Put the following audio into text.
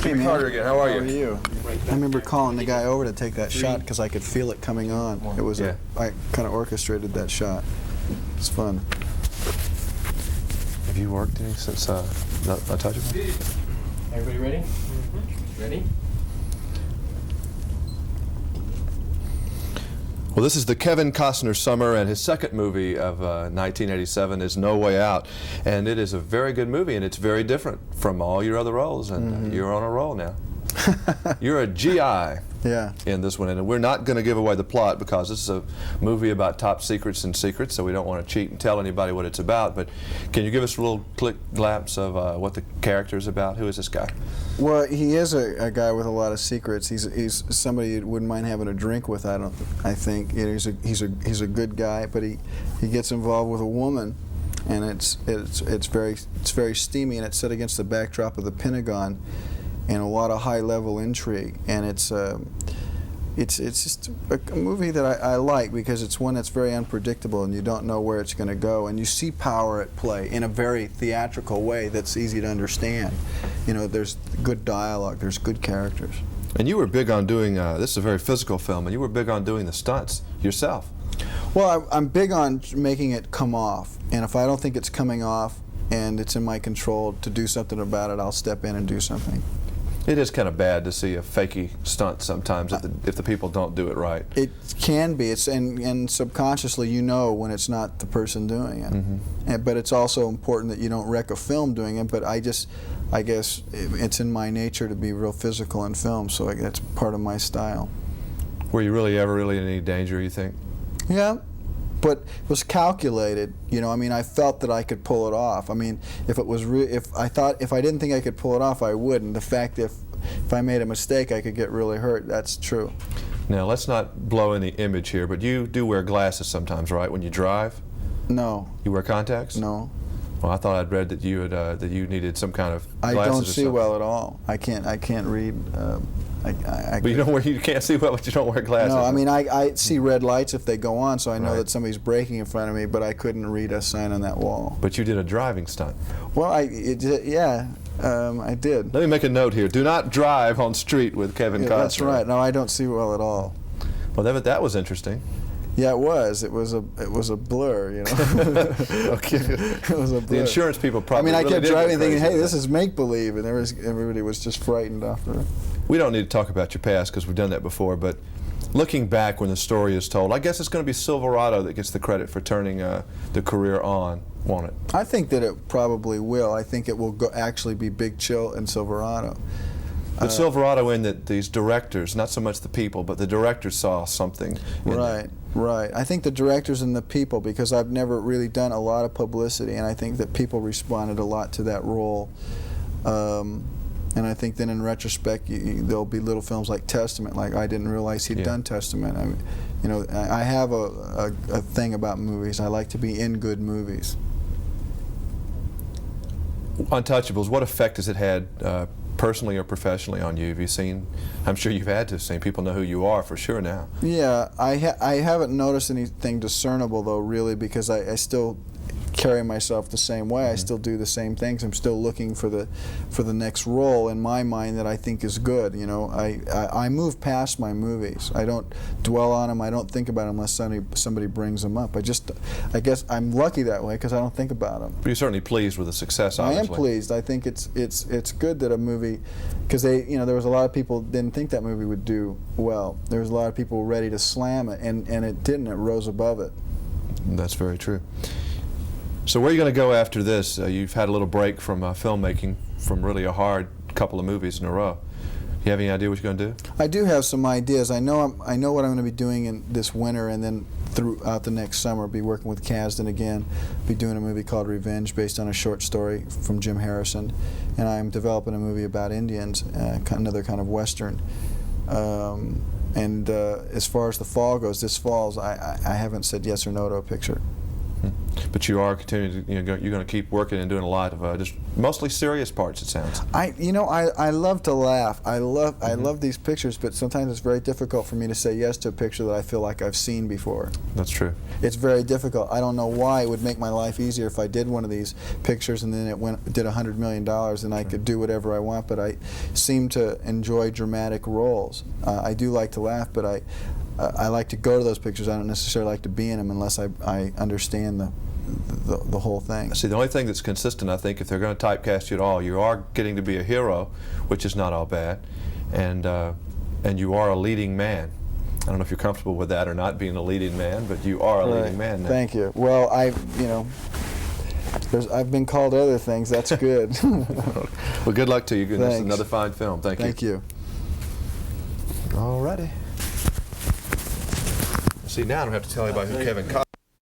Jimmy Carter again. How are you? How are you? I remember calling the guy over to take that shot because I could feel it coming on. It was I kind of orchestrated that shot. It's fun. Have you worked any since Untouchable? Everybody ready? Ready? Well, this is the Kevin Costner summer, and his second movie of 1987 is No Way Out. And it is a very good movie, and it's very different from all your other roles, and you're on a roll now. You're a GI in this one, and we're not going to give away the plot because this is a movie about top secrets and secrets, so we don't want to cheat and tell anybody what it's about. But can you give us a little glimpse of what the character is about? Who is this guy? Well, he is a guy with a lot of secrets. He's somebody you wouldn't mind having a drink with. I think he's a good guy, but he gets involved with a woman, and it's very steamy, and it's set against the backdrop of the Pentagon, and a lot of high-level intrigue, and it's just a movie that I like because it's one that's very unpredictable, and you don't know where it's going to go, and you see power at play in a very theatrical way that's easy to understand. You know, there's good dialogue, there's good characters. And you were big on doing, this is a very physical film, and you were big on doing the stunts yourself. Well, I'm big on making it come off, and if I don't think it's coming off and it's in my control to do something about it, I'll step in and do something. It is kind of bad to see a fakey stunt sometimes if the people don't do it right. It can be. And subconsciously you know when it's not the person doing it. But it's also important that you don't wreck a film doing it. But I guess it's in my nature to be real physical in film, so that's part of my style. Were you really ever in any danger, you think? Yeah. But it was calculated, you know. I mean, I felt that I could pull it off. I mean, if I didn't think I could pull it off, I wouldn't. The fact if I made a mistake, I could get really hurt. That's true. Now, let's not blow any image here, but you do wear glasses sometimes, right? When you drive? No. You wear contacts? No. Well, I thought I'd read that you had that you needed some kind of glasses. I don't see well at all. I can't read. But you can't see well, but you don't wear glasses. No, I mean I see red lights if they go on, so I know that somebody's braking in front of me, but I couldn't read a sign on that wall. But you did a driving stunt. Well, I did. Let me make a note here. Do not drive on street with Kevin Costner. That's right. No, I don't see well at all. Well, that was interesting. Yeah, it was. It was a blur, you know. Okay. It was a blur. The insurance people probably. I kept driving thinking, hey, this is make believe, and everybody was just frightened after it. We don't need to talk about your past because we've done that before, but looking back when the story is told, I guess it's going to be Silverado that gets the credit for turning the career on, won't it? I think that it probably will. I think it will actually be Big Chill and Silverado. But Silverado in that these directors, not so much the people, but the directors saw something. Right. I think the directors and the people, because I've never really done a lot of publicity, and I think that people responded a lot to that role. And I think then in retrospect, there'll be little films like Testament. Like I didn't realize he'd done Testament. I mean, you know, I have a thing about movies. I like to be in good movies. Untouchables. What effect has it had, personally or professionally, on you? Have you seen? I'm sure you've had to have seen. People know who you are for sure now. Yeah, I haven't noticed anything discernible though, really, because I still carry myself the same way. I still do the same things. I'm still looking for the next role in my mind that I think is good. You know, I move past my movies. I don't dwell on them. I don't think about them unless somebody brings them up. I guess I'm lucky that way because I don't think about them. But you're certainly pleased with the success, obviously. I am pleased. I think it's good that a movie, because there was a lot of people didn't think that movie would do well. There was a lot of people ready to slam it, and it didn't. It rose above it. That's very true. So where are you going to go after this? You've had a little break from filmmaking, from really a hard couple of movies in a row. You have any idea what you're going to do? I do have some ideas. I know what I'm going to be doing in this winter, and then throughout the next summer, be working with Kasdan again. Be doing a movie called Revenge, based on a short story from Jim Harrison, and I'm developing a movie about Indians, another kind of Western. As far as the fall goes, this fall, I haven't said yes or no to a picture. But you are continuing to, you're going to keep working and doing a lot of just mostly serious parts, it sounds. I love to laugh. I love these pictures, but sometimes it's very difficult for me to say yes to a picture that I feel like I've seen before. That's true. It's very difficult. I don't know why. It would make my life easier if I did one of these pictures and then it did $100 million and I could do whatever I want, but I seem to enjoy dramatic roles. I do like to laugh, but I like to go to those pictures. I don't necessarily like to be in them unless I understand the whole thing. See, the only thing that's consistent, I think, if they're going to typecast you at all, you are getting to be a hero, which is not all bad, and you are a leading man. I don't know if you're comfortable with that or not, being a leading man, but you are a leading man now. Thank you. Well, I've been called other things. That's good. Well, good luck to you. This is another fine film. Thank you. Thank you. All righty. See, now I don't have to tell you about who Kevin Costner